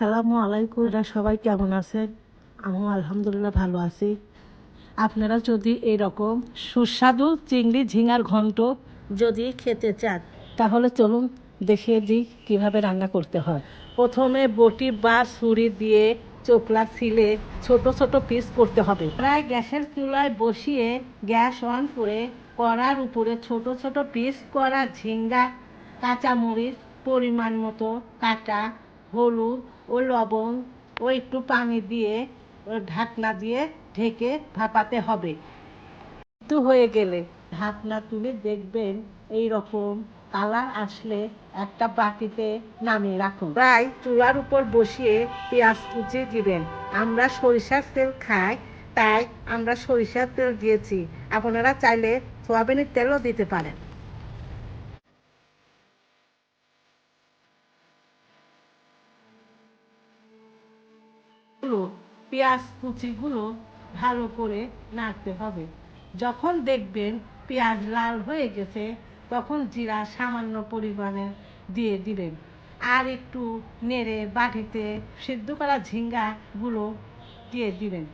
আসসালামু আলাইকুম। সবাই কেমন আছেন? আমি আলহামদুলিল্লাহ ভালো আছি। আপনারা যদি এরকম সুস্বাদু চিংড়ি ঝিঙার ঘন্ট যদি খেতে চান তাহলে চলুন দেখিয়ে দিই কীভাবে রান্না করতে হয়। প্রথমে বটি বা ছুরি দিয়ে চোকলা ছিলে ছোট ছোট পিস করতে হবে। প্রায় গ্যাসের চুলায় বসিয়ে গ্যাস অন করে কড়ার উপরে ছোট ছোট পিস করা ঝিঙ্গা, কাঁচামরিচ পরিমাণ মতো কাটা, হলুদ ও লবণ ও একটু পানি দিয়ে ঢাকনা দিয়ে ঢেকে ভাপাতে হবে। একটু হয়ে গেলে ঢাকনা তুলে দেখবেন এই রকম কালার আসলে একটা বাটিতে নামিয়ে রাখুন। প্রায় চুলার উপর বসিয়ে পেঁয়াজ কুচি দিবেন। আমরা সরিষার তেল খাই, তাই আমরা সরিষার তেল দিয়েছি। আপনারা চাইলে সয়াবিনের তেলও দিতে পারেন। পেঁয়াজ কুচিগুলো ভালো করে নাড়তে হবে। যখন দেখবেন পেঁয়াজ লাল হয়ে গেছে তখন জিরা সামান্য পরিমাণে দিয়ে দিবেন। আর একটু নেড়ে বাটিতে সিদ্ধ করা ঝিঙ্গাগুলো দিয়ে দিবেন।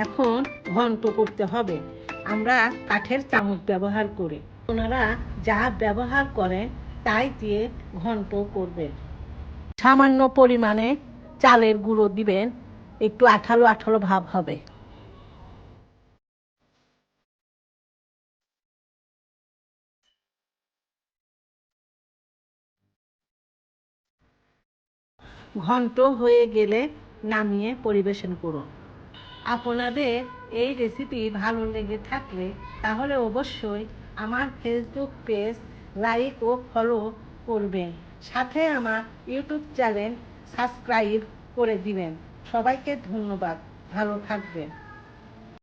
এখন ঘন্ট করতে হবে। আমরা কাঠের চামচ ব্যবহার করি। ওনারা যা ব্যবহার করেন তাই দিয়ে ঘন্ট করবেন। সামান্য পরিমাণে চালের গুঁড়ো দিবেন, একটু আঠালো আঠালো ভাব হবে। ঘন্ট হয়ে গেলে নামিয়ে পরিবেশন করুন। আপনাদের এই রেসিপি ভালো লেগে থাকলে তাহলে অবশ্যই আমার ফেসবুক পেজ লাইক ও ফলো করবেন, সাথে আমার ইউটিউব চ্যানেল সাবস্ক্রাইব করে দিবেন। সবাইকে ধন্যবাদ, ভালো থাকবেন।